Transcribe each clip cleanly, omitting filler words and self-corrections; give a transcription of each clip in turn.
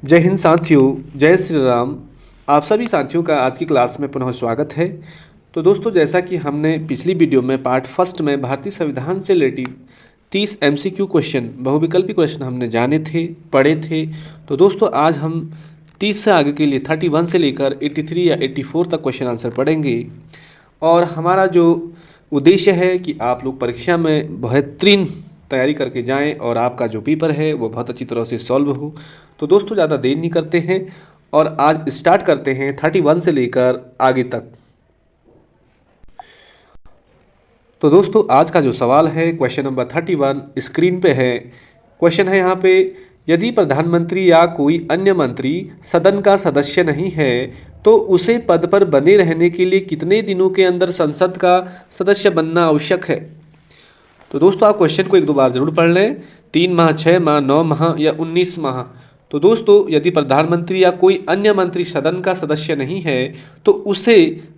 जय हिंद साथियों, जय श्री राम। आप सभी साथियों का आज की क्लास में पुनः स्वागत है। तो दोस्तों, जैसा कि हमने पिछली वीडियो में पार्ट फर्स्ट में भारतीय संविधान से रिलेटेड 30 MCQ क्वेश्चन, बहुविकल्पी क्वेश्चन हमने जाने थे, पढ़े थे। तो दोस्तों, आज हम 30 से आगे के लिए 31 से लेकर 83 या 84 तक क्वेश्चन आंसर पढ़ेंगे। और हमारा जो उद्देश्य है कि आप लोग परीक्षा में बेहतरीन तैयारी करके जाएं और आपका जो पेपर है वो बहुत अच्छी तरह से सॉल्व हो। तो दोस्तों, ज़्यादा देर नहीं करते हैं और आज स्टार्ट करते हैं 31 से लेकर आगे तक। तो दोस्तों, आज का जो सवाल है क्वेश्चन नंबर 31 स्क्रीन पे है। क्वेश्चन है यहाँ पे, यदि प्रधानमंत्री या कोई अन्य मंत्री सदन का सदस्य नहीं है तो उसे पद पर बने रहने के लिए कितने दिनों के अंदर संसद का सदस्य बनना आवश्यक है। तो दोस्तों, आप क्वेश्चन को एक दो बार जरूर पढ़ लें। 3 माह, 6 माह, 9 माह या 19 माह। तो दोस्तों, यदि प्रधानमंत्री या कोई अन्य मंत्री सदन का सदस्य नहीं है तो उसे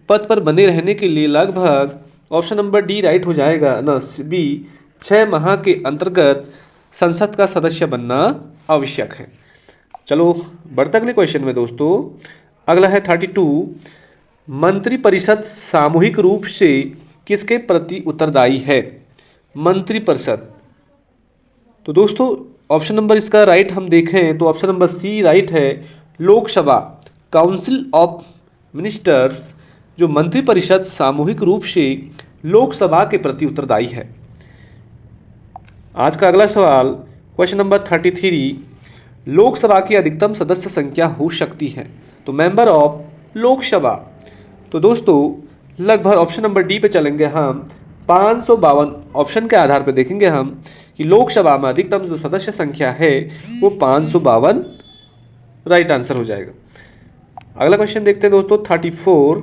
पद पर बने रहने के लिए लगभग ऑप्शन नंबर डी राइट हो जाएगा ना, बी 6 माह के अंतर्गत संसद का सदस्य बनना आवश्यक है। चलो बढ़ते अगले क्वेश्चन में दोस्तों। अगला है 32, मंत्रिपरिषद सामूहिक रूप से किसके प्रति उत्तरदायी है। मंत्रिपरिषद। तो दोस्तों, ऑप्शन नंबर इसका राइट हम देखें तो ऑप्शन नंबर सी राइट है। लोकसभा, काउंसिल ऑफ मिनिस्टर्स, जो मंत्रिपरिषद सामूहिक रूप से लोकसभा के प्रति उत्तरदायी है। आज का अगला सवाल क्वेश्चन नंबर 33, लोकसभा की अधिकतम सदस्य संख्या हो सकती है। तो मेंबर ऑफ लोकसभा। तो दोस्तों, लगभग ऑप्शन नंबर डी पे चलेंगे हम। 552 ऑप्शन के आधार पर देखेंगे हम कि लोकसभा में अधिकतम जो सदस्य संख्या है वो 552 राइट आंसर हो जाएगा। अगला क्वेश्चन देखते हैं दोस्तों 34,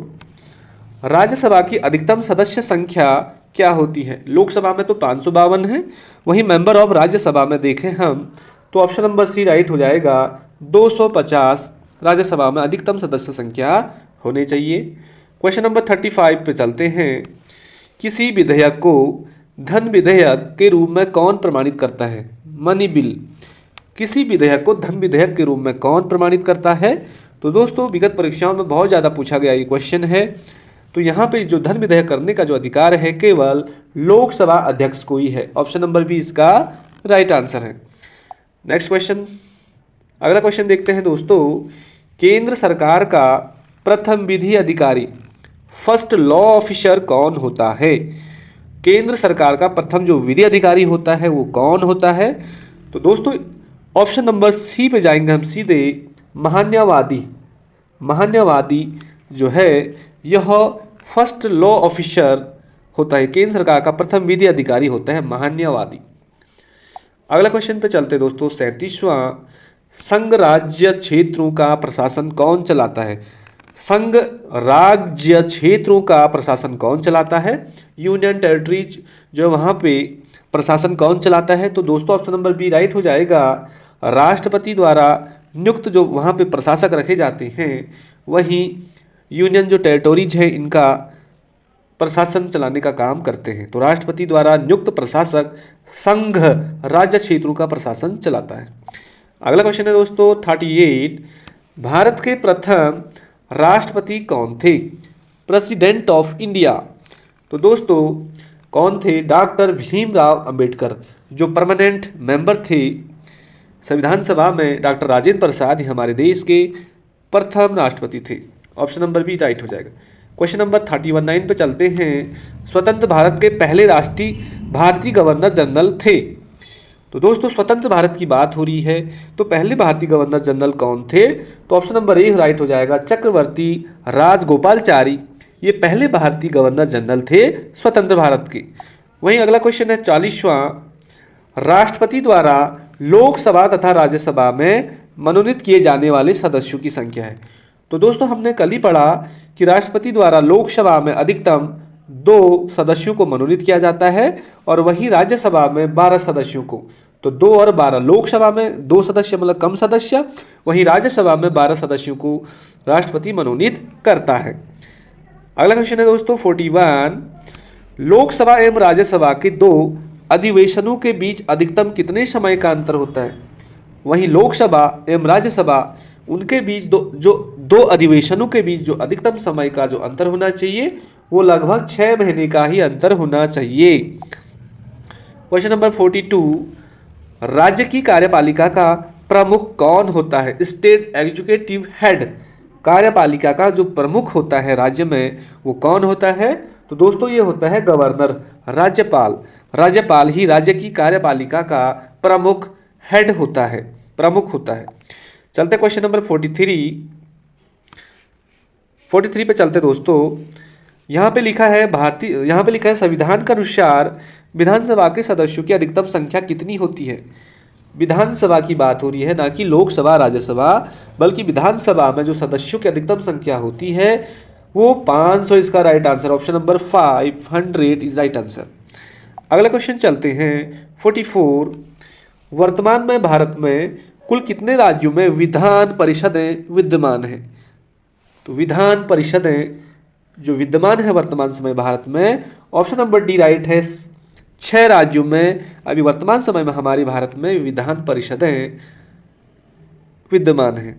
राज्यसभा की अधिकतम सदस्य संख्या क्या होती है। लोकसभा में तो 552 है, वहीं मेंबर ऑफ राज्यसभा में देखें हम तो ऑप्शन नंबर सी राइट हो जाएगा। 250 राज्यसभा में अधिकतम सदस्य संख्या होनी चाहिए। क्वेश्चन नंबर 35 पे चलते हैं। किसी विधेयक को धन विधेयक के रूप में कौन प्रमाणित करता है। Money bill. किसी विधेयक को धन विधेयक के रूप में कौन प्रमाणित करता है। तो दोस्तों, विगत परीक्षाओं में बहुत ज़्यादा पूछा गया ये क्वेश्चन है। तो यहाँ पे जो धन विधेयक करने का जो अधिकार है केवल लोकसभा अध्यक्ष को ही है। ऑप्शन नंबर बी इसका राइट आंसर है। नेक्स्ट क्वेश्चन, अगला क्वेश्चन देखते हैं दोस्तों। केंद्र सरकार का प्रथम विधि अधिकारी, फर्स्ट लॉ ऑफिसर कौन होता है। केंद्र सरकार का प्रथम जो विधि अधिकारी होता है वो कौन होता है। तो दोस्तों, ऑप्शन नंबर सी पे जाएंगे हम सीधे। महान्यावादी। महान्यावादी जो है यह फर्स्ट लॉ ऑफिसर होता है। केंद्र सरकार का प्रथम विधि अधिकारी होता है महान्यावादी। अगला क्वेश्चन पे चलते दोस्तों 37वां, संघ राज्य क्षेत्रों का प्रशासन कौन चलाता है। संघ राज्य क्षेत्रों का प्रशासन कौन चलाता है। यूनियन टेरिटरीज जो वहाँ पे प्रशासन कौन चलाता है। तो दोस्तों, ऑप्शन नंबर बी राइट हो जाएगा। राष्ट्रपति द्वारा नियुक्त जो वहाँ पे प्रशासक रखे जाते हैं, वहीं यूनियन जो टेरिटोरीज है इनका प्रशासन चलाने का काम करते हैं। तो राष्ट्रपति द्वारा नियुक्त प्रशासक संघ राज्य क्षेत्रों का प्रशासन चलाता है। अगला क्वेश्चन है दोस्तों 38, भारत के प्रथम राष्ट्रपति कौन थे। President of India. तो दोस्तों, कौन थे। डॉक्टर भीमराव अंबेडकर, जो परमानेंट मेंबर थे संविधान सभा में। डॉक्टर राजेंद्र प्रसाद ही हमारे देश के प्रथम राष्ट्रपति थे। ऑप्शन नंबर बी राइट हो जाएगा। क्वेश्चन नंबर 39 पे चलते हैं। स्वतंत्र भारत के पहले राष्ट्रीय भारतीय गवर्नर जनरल थे। तो दोस्तों, स्वतंत्र भारत की बात हो रही है तो पहले भारतीय गवर्नर जनरल कौन थे। तो ऑप्शन नंबर ए राइट हो जाएगा। चक्रवर्ती राजगोपालचारी, ये पहले भारतीय गवर्नर जनरल थे स्वतंत्र भारत के। वहीं अगला क्वेश्चन है 40वां, राष्ट्रपति द्वारा लोकसभा तथा राज्यसभा में मनोनीत किए जाने वाले सदस्यों की संख्या है। तो दोस्तों, हमने कल ही पढ़ा कि राष्ट्रपति द्वारा लोकसभा में अधिकतम 2 सदस्यों को मनोनीत किया जाता है और वहीं राज्यसभा में 12 सदस्यों को। तो 2 और 12, लोकसभा में 2 सदस्य मतलब कम सदस्य, वहीं राज्यसभा में 12 सदस्यों को राष्ट्रपति मनोनीत करता है। अगला क्वेश्चन है दोस्तों 41, लोकसभा एवं राज्यसभा के 2 अधिवेशनों के बीच अधिकतम कितने समय का अंतर होता है। वहीं लोकसभा एवं राज्यसभा उनके बीच दो अधिवेशनों के बीच जो अधिकतम समय का जो अंतर होना चाहिए वो लगभग 6 महीने का ही अंतर होना चाहिए। क्वेश्चन नंबर 42, राज्य की कार्यपालिका का प्रमुख कौन होता है? स्टेट एग्जीक्यूटिव हेड, कार्यपालिका का जो प्रमुख होता है राज्य में वो कौन होता है? तो दोस्तों ये होता है गवर्नर, राज्यपाल। राज्यपाल ही राज्य की कार्यपालिका का प्रमुख हेड होता है, प्रमुख होता है। चलते क्वेश्चन नंबर 43 पे चलते दोस्तों। यहाँ पे लिखा है संविधान के अनुसार विधानसभा के सदस्यों की अधिकतम संख्या कितनी होती है? विधानसभा की बात हो रही है, ना कि लोकसभा राज्यसभा, बल्कि विधानसभा में जो सदस्यों की अधिकतम संख्या होती है वो 500। इसका right answer option number 500 is right answer. अगला क्वेश्चन चलते हैं 44, वर्तमान में भारत में कुल कितने राज्यों में विधान परिषदें विद्यमान हैं? तो विधान परिषदें जो विद्यमान है वर्तमान समय भारत में, ऑप्शन नंबर डी राइट है। 6 राज्यों में अभी वर्तमान समय में हमारे भारत में विधान परिषदें विद्यमान हैं।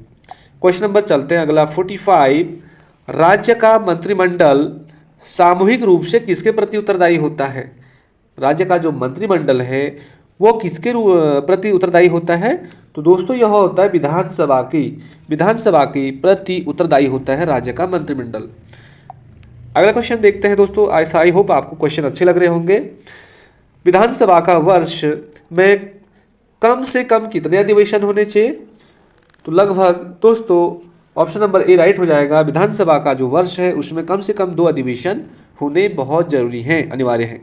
क्वेश्चन नंबर चलते हैं अगला 45, राज्य का मंत्रिमंडल सामूहिक रूप से किसके प्रति उत्तरदायी होता है? राज्य का जो मंत्रिमंडल है वो किसके प्रति उत्तरदायी होता है? तो दोस्तों यह होता है विधानसभा की प्रति उत्तरदायी होता है राज्य का मंत्रिमंडल। अगला क्वेश्चन देखते हैं दोस्तों। ऐसा आई होप आपको क्वेश्चन अच्छे लग रहे होंगे। विधानसभा का वर्ष में कम से कम कितने अधिवेशन होने चाहिए? तो लगभग दोस्तों ऑप्शन नंबर ए राइट हो जाएगा। विधानसभा का जो वर्ष है उसमें कम से कम 2 अधिवेशन होने बहुत जरूरी हैं, अनिवार्य हैं।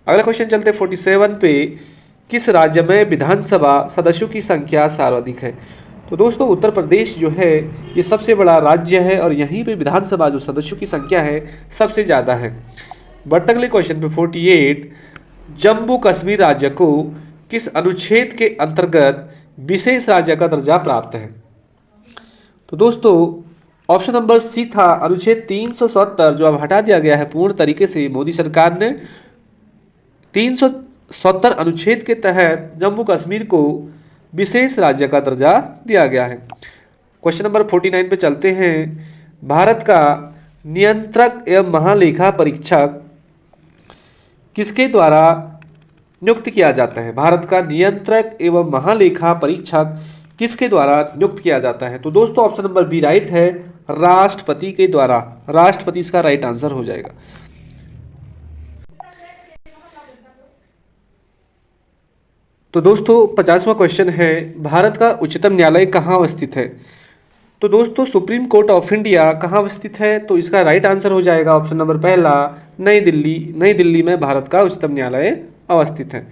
अगला क्वेश्चन चलते 47 पे, किस राज्य में विधानसभा सदस्यों की संख्या सर्वाधिक है? तो दोस्तों उत्तर प्रदेश जो है ये सबसे बड़ा राज्य है और यहीं पे विधानसभा जो सदस्यों की संख्या है सबसे ज़्यादा है। बट अगले क्वेश्चन पे 48, जम्मू कश्मीर राज्य को किस अनुच्छेद के अंतर्गत विशेष राज्य का दर्जा प्राप्त है? तो दोस्तों ऑप्शन नंबर सी था अनुच्छेद 370, जो अब हटा दिया गया है पूर्ण तरीके से मोदी सरकार ने। 370 अनुच्छेद के तहत जम्मू कश्मीर को विशेष राज्य का दर्जा दिया गया है। क्वेश्चन नंबर 49 पे चलते हैं। भारत का नियंत्रक एवं महालेखा परीक्षक किसके द्वारा नियुक्त किया जाता है? भारत का नियंत्रक एवं महालेखा परीक्षक किसके द्वारा नियुक्त किया जाता है? तो दोस्तों ऑप्शन नंबर बी राइट है, राष्ट्रपति के द्वारा। राष्ट्रपति इसका राइट आंसर हो जाएगा। तो दोस्तों 50वां क्वेश्चन है, भारत का उच्चतम न्यायालय कहाँ अवस्थित है? तो दोस्तों सुप्रीम कोर्ट ऑफ इंडिया कहाँ अवस्थित है? तो इसका राइट आंसर हो जाएगा ऑप्शन नंबर पहला, नई दिल्ली। नई दिल्ली में भारत का उच्चतम न्यायालय अवस्थित है।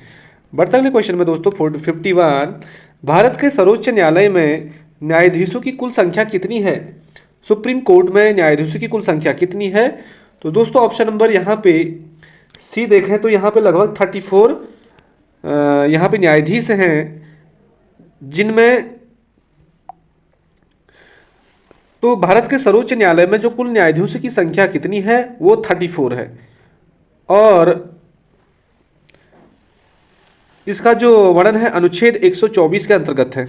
बढ़ते अगले क्वेश्चन में दोस्तों 51, भारत के सर्वोच्च न्यायालय में न्यायाधीशों की कुल संख्या कितनी है? सुप्रीम कोर्ट में न्यायाधीशों की कुल संख्या कितनी है? तो दोस्तों ऑप्शन नंबर यहाँ पे सी देखें तो यहाँ पे लगभग 34 यहाँ पे न्यायाधीश हैं, जिनमें तो भारत के सर्वोच्च न्यायालय में जो कुल न्यायाधीशों की संख्या कितनी है वो 34 है। और इसका जो वर्णन है अनुच्छेद 124 के अंतर्गत है।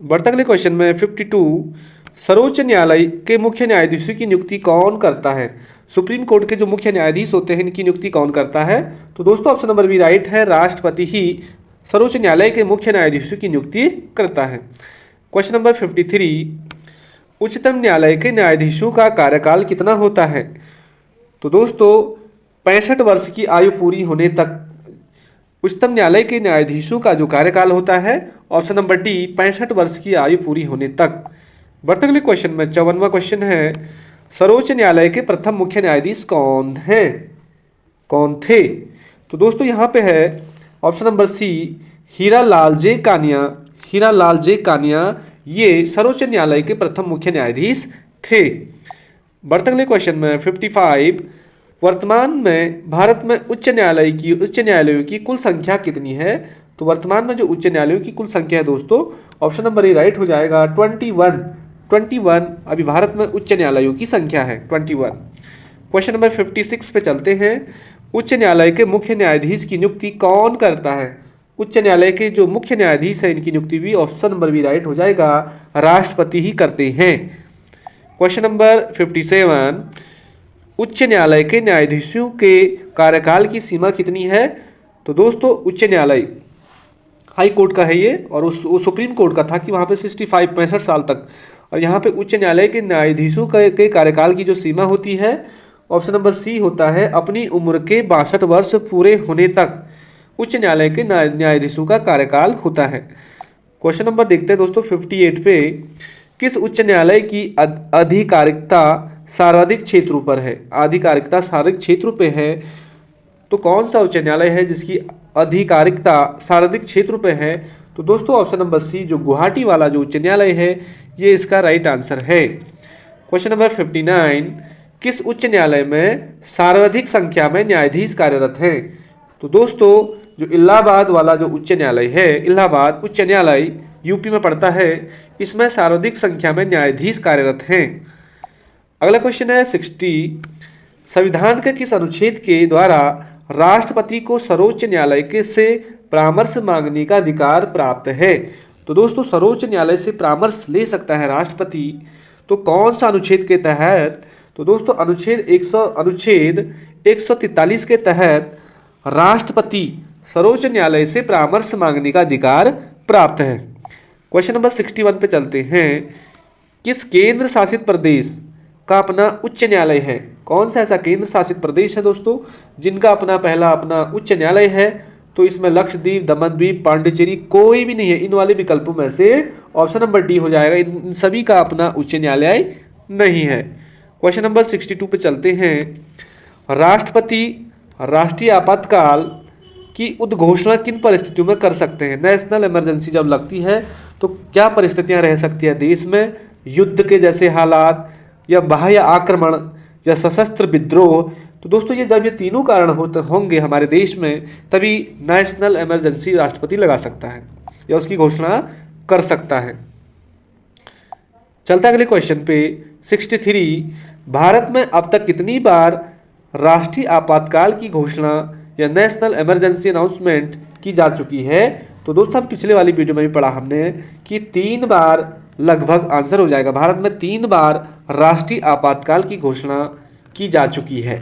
बढ़ते अगले क्वेश्चन में 52, सर्वोच्च न्यायालय के मुख्य न्यायाधीशों की नियुक्ति कौन करता है? सुप्रीम कोर्ट के जो मुख्य न्यायाधीश होते हैं इनकी नियुक्ति कौन करता है? तो दोस्तों ऑप्शन नंबर बी राइट है, राष्ट्रपति ही सर्वोच्च न्यायालय के मुख्य न्यायाधीशों की नियुक्ति करता है। क्वेश्चन नंबर 53, उच्चतम न्यायालय के न्यायाधीशों का कार्यकाल कितना होता है? तो दोस्तों 65 वर्ष की आयु पूरी होने तक उच्चतम न्यायालय के न्यायाधीशों का जो कार्यकाल होता है ऑप्शन नंबर डी 65 वर्ष की आयु पूरी होने तक। बढ़ते अगले क्वेश्चन में 54वां क्वेश्चन है, सर्वोच्च न्यायालय के प्रथम मुख्य न्यायाधीश कौन थे? तो दोस्तों यहाँ पे है ऑप्शन नंबर सी, हीरालाल जे कानिया ये सर्वोच्च न्यायालय के प्रथम मुख्य न्यायाधीश थे। बढ़ते अगले क्वेश्चन में 55, वर्तमान में भारत में उच्च न्यायालयों की कुल संख्या कितनी है? तो वर्तमान में जो उच्च न्यायालयों की कुल संख्या है दोस्तों ऑप्शन नंबर ए राइट हो जाएगा, 21 अभी भारत में उच्च न्यायालयों की संख्या है 21। क्वेश्चन नंबर 56 पे चलते हैं, उच्च न्यायालय के मुख्य न्यायाधीश की नियुक्ति कौन करता है? उच्च न्यायालय के जो मुख्य न्यायाधीश है इनकी नियुक्ति भी ऑप्शन नंबर बी राइट हो जाएगा, राष्ट्रपति ही करते हैं। क्वेश्चन नंबर 57, उच्च न्यायालय के न्यायाधीशों के कार्यकाल की सीमा कितनी है? तो दोस्तों उच्च न्यायालय हाई कोर्ट का है ये, और उस सुप्रीम कोर्ट का था कि वहाँ पे 65 साल तक, और यहाँ पे उच्च न्यायालय के न्यायाधीशों के कार्यकाल की जो सीमा होती है, ऑप्शन नंबर सी होता है, अपनी उम्र के 62 वर्ष पूरे होने तक उच्च न्यायालय के न्यायाधीशों का कार्यकाल होता है। क्वेश्चन नंबर देखते हैं दोस्तों 58 पे, किस उच्च न्यायालय की आधिकारिकता सर्वाधिक क्षेत्रों पर है? आधिकारिकता सर्वाधिक क्षेत्रों पे है, तो कौन सा उच्च न्यायालय है जिसकी आधिकारिकता सर्वाधिक क्षेत्र पे है? तो दोस्तों ऑप्शन नंबर सी, जो गुवाहाटी वाला जो उच्च न्यायालय है, ये इसका राइट आंसर है। क्वेश्चन नंबर 59, किस उच्च न्यायालय में सर्वाधिक संख्या में न्यायाधीश कार्यरत हैं? तो दोस्तों जो इलाहाबाद वाला जो उच्च न्यायालय है, इलाहाबाद उच्च न्यायालय यूपी में पड़ता है, इसमें सर्वाधिक संख्या में न्यायाधीश कार्यरत हैं। अगला क्वेश्चन है 60, संविधान के किस अनुच्छेद के द्वारा राष्ट्रपति को सर्वोच्च न्यायालय के से परामर्श मांगने का अधिकार प्राप्त है? तो दोस्तों सर्वोच्च न्यायालय से परामर्श ले सकता है राष्ट्रपति, तो कौन सा अनुच्छेद के तहत? तो दोस्तों अनुच्छेद 143 के तहत राष्ट्रपति सर्वोच्च न्यायालय से परामर्श मांगने का अधिकार प्राप्त है। क्वेश्चन नंबर 61 पे चलते हैं, किस केंद्र शासित प्रदेश का अपना उच्च न्यायालय है? कौन सा ऐसा केंद्र शासित प्रदेश है दोस्तों जिनका अपना उच्च न्यायालय है? तो इसमें लक्षद्वीप, दमनद्वीप, पांडिचेरी कोई भी नहीं है। इन वाले विकल्पों में से ऑप्शन नंबर डी हो जाएगा, इन सभी का अपना उच्च न्यायालय नहीं है। क्वेश्चन नंबर 62 पे चलते हैं, राष्ट्रपति राष्ट्रीय आपातकाल की उद्घोषणा किन परिस्थितियों में कर सकते हैं? नेशनल इमरजेंसी जब लगती है तो क्या परिस्थितियां रह सकती है देश में? युद्ध के जैसे हालात, या बाह्य आक्रमण, या सशस्त्र विद्रोह। तो दोस्तों जब ये तीनों कारण होंगे हमारे देश में, तभी नेशनल इमरजेंसी राष्ट्रपति लगा सकता है या उसकी घोषणा कर सकता है। चलता है अगले क्वेश्चन पे 63, भारत में अब तक कितनी बार राष्ट्रीय आपातकाल की घोषणा या नेशनल इमरजेंसी अनाउंसमेंट की जा चुकी है? तो दोस्तों हम पिछले वाली वीडियो में भी पढ़ा हमने कि 3 बार लगभग आंसर हो जाएगा। भारत में 3 बार राष्ट्रीय आपातकाल की घोषणा की जा चुकी है।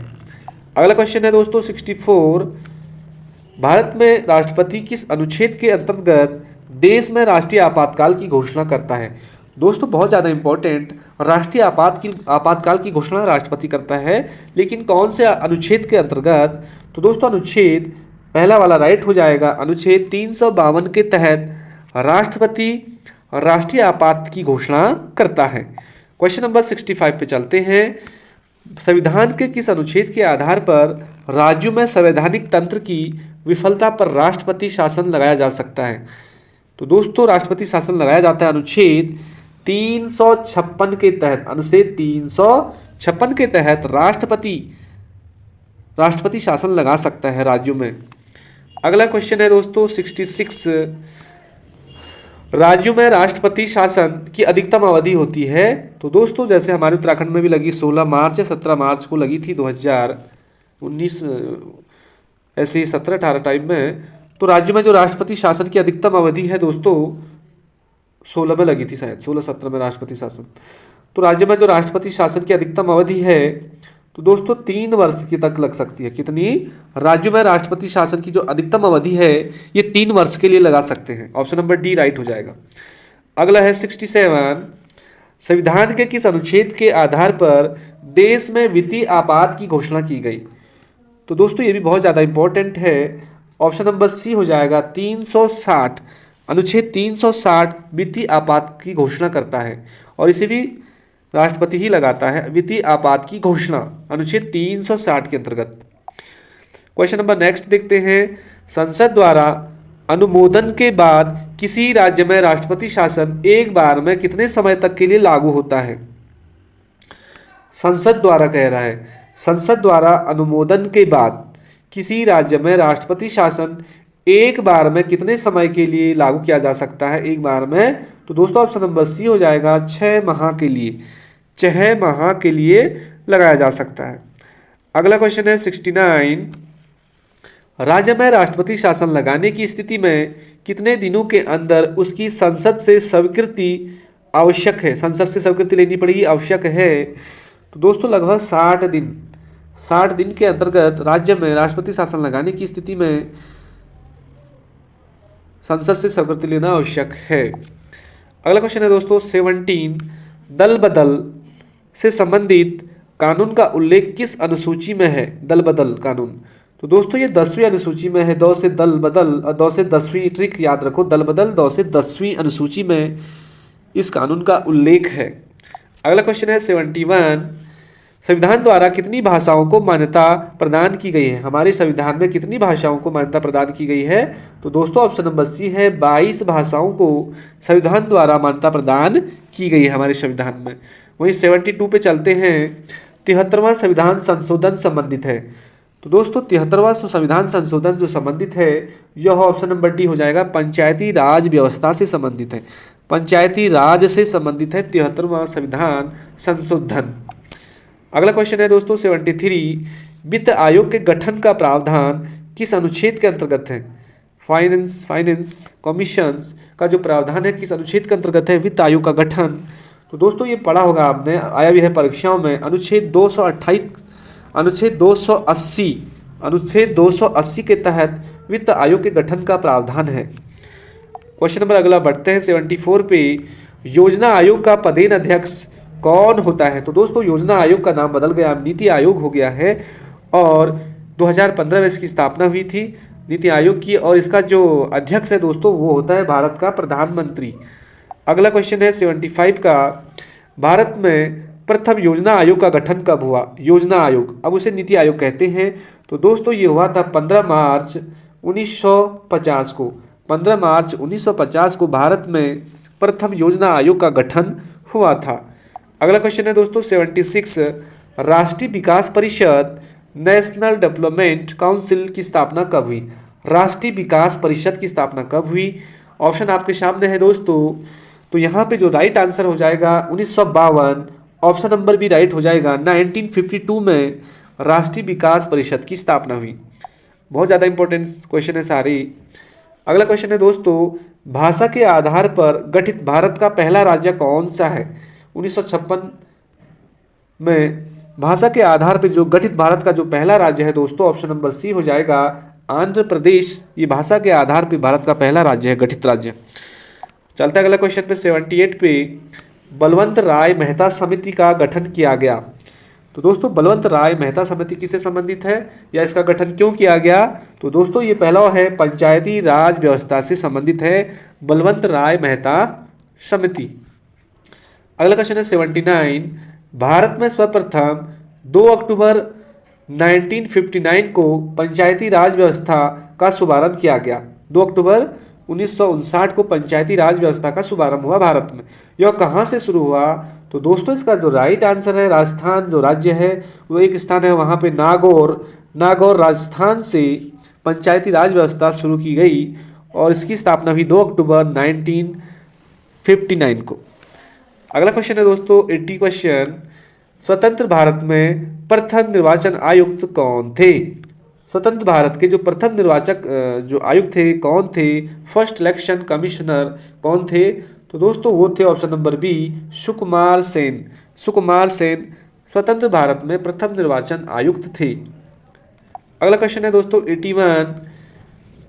अगला क्वेश्चन है दोस्तों 64, भारत में राष्ट्रपति किस अनुच्छेद के अंतर्गत देश में राष्ट्रीय आपातकाल की घोषणा करता है? दोस्तों बहुत ज़्यादा इंपॉर्टेंट, राष्ट्रीय आपातकाल की घोषणा राष्ट्रपति करता है, लेकिन कौन से अनुच्छेद के अंतर्गत? तो दोस्तों अनुच्छेद पहला वाला राइट हो जाएगा, अनुच्छेद 352 के तहत राष्ट्रपति राष्ट्रीय आपात की घोषणा करता है। क्वेश्चन नंबर 65 पे चलते हैं, संविधान के किस अनुच्छेद के आधार पर राज्यों में संवैधानिक तंत्र की विफलता पर राष्ट्रपति शासन लगाया जा सकता है? तो दोस्तों राष्ट्रपति शासन लगाया जाता है अनुच्छेद 356 के तहत। अनुच्छेद 356 के तहत राष्ट्रपति शासन लगा सकता है राज्यों में। अगला क्वेश्चन है दोस्तों 66, राज्यों में राष्ट्रपति शासन की अधिकतम अवधि होती है? तो दोस्तों जैसे हमारे उत्तराखंड में भी लगी 16 मार्च या 17 मार्च को लगी थी 2019, ऐसे 17-18 टाइम में। तो राज्यों में जो राष्ट्रपति शासन की अधिकतम अवधि है दोस्तों 16 में लगी थी, शायद 16-17 में राष्ट्रपति शासन। तो राज्य में जो राष्ट्रपति शासन की अधिकतम अवधि है तो दोस्तों 3 वर्ष की तक लग सकती है। कितनी? राज्यों में राष्ट्रपति शासन की जो अधिकतम अवधि है ये 3 वर्ष के लिए लगा सकते हैं। ऑप्शन नंबर डी राइट हो जाएगा। अगला है 67, संविधान के किस अनुच्छेद के आधार पर देश में वित्तीय आपात की घोषणा की गई? तो दोस्तों ये भी बहुत ज़्यादा इंपॉर्टेंट है। ऑप्शन नंबर सी हो जाएगा 360, अनुच्छेद 360 वित्तीय आपात की घोषणा करता है, और इसे भी राष्ट्रपति ही लगाता है, वित्तीय आपात की घोषणा अनुच्छेद 360 के अंतर्गत। क्वेश्चन नंबर नेक्स्ट देखते हैं, संसद द्वारा अनुमोदन के बाद किसी राज्य में राष्ट्रपति शासन एक बार में कितने समय तक के लिए लागू होता है? संसद द्वारा कह रहा है, संसद द्वारा अनुमोदन के बाद किसी राज्य में राष्ट्रपति शासन एक बार में कितने समय के लिए लागू किया जा सकता है? एक बार में, तो दोस्तों ऑप्शन नंबर सी हो जाएगा 6 माह के लिए। 6 माह के लिए लगाया जा सकता है। अगला क्वेश्चन है 69, राज्य में राष्ट्रपति शासन लगाने की स्थिति में कितने दिनों के अंदर उसकी संसद से स्वीकृति आवश्यक है? संसद से स्वीकृति लेनी पड़ेगी, आवश्यक है। तो दोस्तों लगभग 60 दिन के अंतर्गत राज्य में राष्ट्रपति शासन लगाने की स्थिति में संसद से स्वीकृति लेना आवश्यक है। अगला क्वेश्चन है दोस्तों 17, दल बदल से संबंधित कानून का उल्लेख किस अनुसूची में है? दल बदल कानून, तो दोस्तों ये 10वीं अनुसूची में है। 2 से दल बदल और 2 से 10वीं, ट्रिक याद रखो, दल बदल 2 से 10वीं अनुसूची में इस कानून का उल्लेख है। अगला क्वेश्चन है 71, संविधान द्वारा कितनी भाषाओं को मान्यता प्रदान की गई है? हमारे संविधान में कितनी भाषाओं को मान्यता प्रदान की गई है? तो दोस्तों ऑप्शन नंबर सी है, 22 भाषाओं को संविधान द्वारा मान्यता प्रदान की गई है हमारे संविधान में। वहीं 72 पे चलते हैं, 73वां संविधान संशोधन संबंधित है। तो दोस्तों 73वां संविधान संशोधन जो संबंधित है यह ऑप्शन नंबर डी हो जाएगा, पंचायती राज व्यवस्था से संबंधित है। पंचायती राज से संबंधित है 73वां संविधान संशोधन। अगला क्वेश्चन है दोस्तों 73, वित्त आयोग के गठन का प्रावधान किस अनुच्छेद के अंतर्गत है? फाइनेंस कमीशन का जो प्रावधान है किस अनुच्छेद के अंतर्गत है वित्त आयोग का गठन? तो दोस्तों ये पढ़ा होगा आपने, आया भी है परीक्षाओं में, अनुच्छेद 280 के तहत वित्त आयोग के गठन का प्रावधान है। क्वेश्चन नंबर अगला बढ़ते हैं 74 पे, योजना आयोग का पदेन अध्यक्ष कौन होता है? तो दोस्तों योजना आयोग का नाम बदल गया, नीति आयोग हो गया है और 2015 में इसकी स्थापना हुई थी नीति आयोग की, और इसका जो अध्यक्ष है दोस्तों वो होता है भारत का प्रधानमंत्री। अगला क्वेश्चन है 75 का, भारत में प्रथम योजना आयोग का गठन कब हुआ? योजना आयोग, अब उसे नीति आयोग कहते हैं। तो दोस्तों ये हुआ था 15 मार्च 1950 को। 15 मार्च 1950 को भारत में प्रथम योजना आयोग का गठन हुआ था। अगला क्वेश्चन है दोस्तों 76, राष्ट्रीय विकास परिषद नेशनल डेवलपमेंट काउंसिल की स्थापना कब हुई? राष्ट्रीय विकास परिषद की स्थापना कब हुई? ऑप्शन आपके सामने है दोस्तों। तो यहाँ पे जो राइट आंसर हो जाएगा 1952, ऑप्शन नंबर भी राइट हो जाएगा। 1952 में राष्ट्रीय विकास परिषद की स्थापना हुई। बहुत ज़्यादा इंपॉर्टेंट क्वेश्चन है सारे। अगला क्वेश्चन है दोस्तों, भाषा के आधार पर गठित भारत का पहला राज्य कौन सा है? 1956 में भाषा के आधार पर जो गठित भारत का जो पहला राज्य है दोस्तों, ऑप्शन नंबर सी हो जाएगा, आंध्र प्रदेश। ये भाषा के आधार पर भारत का पहला राज्य है, गठित राज्य। चलता है अगला क्वेश्चन पे 78 पे, बलवंत राय मेहता समिति का गठन किया गया। तो दोस्तों बलवंत राय मेहता समिति किससे संबंधित है या इसका गठन क्यों किया गया? तो दोस्तों ये पहला है पंचायती राज व्यवस्था से संबंधित है बलवंत राय मेहता समिति। अगला क्वेश्चन है 79, भारत में सर्वप्रथम 2 अक्टूबर 1959 को पंचायती राज व्यवस्था का शुभारंभ किया गया। 2 अक्टूबर 1959 को पंचायती राज व्यवस्था का शुभारंभ हुआ भारत में। यह कहाँ से शुरू हुआ? तो दोस्तों इसका जो राइट आंसर है, राजस्थान जो राज्य है वो एक स्थान है, वहाँ पे नागौर राजस्थान से पंचायती राज व्यवस्था शुरू की गई और इसकी स्थापना हुई 2 अक्टूबर 1959 को। अगला क्वेश्चन है दोस्तों 80 क्वेश्चन, स्वतंत्र भारत में प्रथम निर्वाचन आयुक्त कौन थे? स्वतंत्र भारत के जो प्रथम निर्वाचक जो आयुक्त थे कौन थे? फर्स्ट इलेक्शन कमिश्नर कौन थे? तो दोस्तों वो थे option number B, Sukumar Sen. Sukumar Sen स्वतंत्र भारत में प्रथम निर्वाचन आयुक्त थे। अगला क्वेश्चन है दोस्तों 81,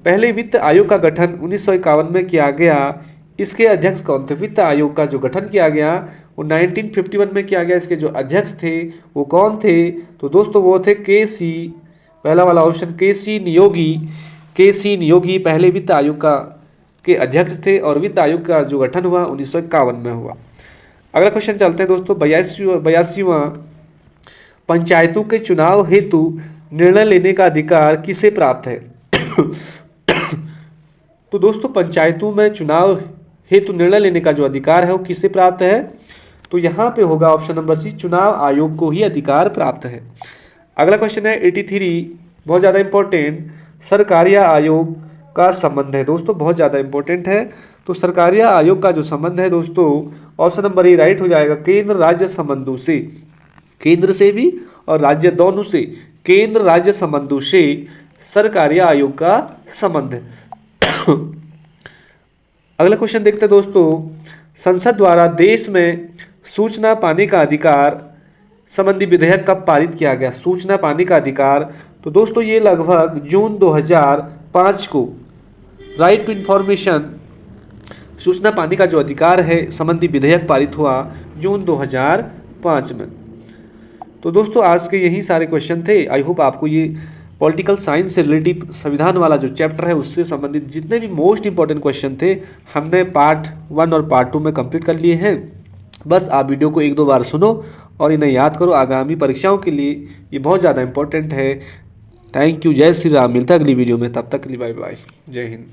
पहले वित्त आयोग का गठन 1951 में किया गया, इसके अध्यक्ष कौन थे? वित्त आयोग का जो गठन किया गया वो 1951 में किया गया, इसके जो अध्यक्ष थे वो कौन थे? तो दोस्तों वो थे के.सी., पहला वाला ऑप्शन के.सी. नियोगी। के.सी. नियोगी पहले वित्त आयोग के अध्यक्ष थे और वित्त आयोग का जो गठन हुआ 1951 में हुआ। अगला क्वेश्चन चलते हैं दोस्तों 82वां, पंचायतों के चुनाव हेतु निर्णय लेने का अधिकार किसे प्राप्त है? तो दोस्तों पंचायतों में चुनाव हेतु निर्णय लेने का जो अधिकार है वो किसे प्राप्त है? तो यहाँ पे होगा ऑप्शन नंबर सी, चुनाव आयोग को ही अधिकार प्राप्त है। अगला क्वेश्चन है 83, बहुत ज़्यादा इंपॉर्टेंट, सरकारिया आयोग का संबंध है दोस्तों, बहुत ज़्यादा इंपॉर्टेंट है। तो सरकारिया आयोग का जो संबंध है दोस्तों, ऑप्शन नंबर ए राइट हो जाएगा, केंद्र राज्य संबंधों से, केंद्र से भी और राज्य दोनों से, केंद्र राज्य संबंधों से सरकारी आयोग का संबंध है। अगला क्वेश्चन देखते हैं दोस्तों, संसद द्वारा देश में सूचना पाने का अधिकार संबंधी विधेयक कब पारित किया गया? सूचना पाने का अधिकार, तो दोस्तों ये लगभग जून 2005 को राइट टू इंफॉर्मेशन, सूचना पाने का जो अधिकार है संबंधी विधेयक पारित हुआ जून 2005 में। तो दोस्तों आज के यही सारे क्वेश्चन थे। आई होप आपको ये पॉलिटिकल साइंस से रिलेटिव संविधान वाला जो चैप्टर है उससे संबंधित जितने भी मोस्ट इंपॉर्टेंट क्वेश्चन थे हमने पार्ट 1 और पार्ट 2 में कंप्लीट कर लिए हैं। बस आप वीडियो को 1-2 बार सुनो और इन्हें याद करो, आगामी परीक्षाओं के लिए ये बहुत ज़्यादा इंपॉर्टेंट है। थैंक यू, जय श्री राम। मिलता है अगली वीडियो में, तब तक के लिए बाय बाय, जय हिंद।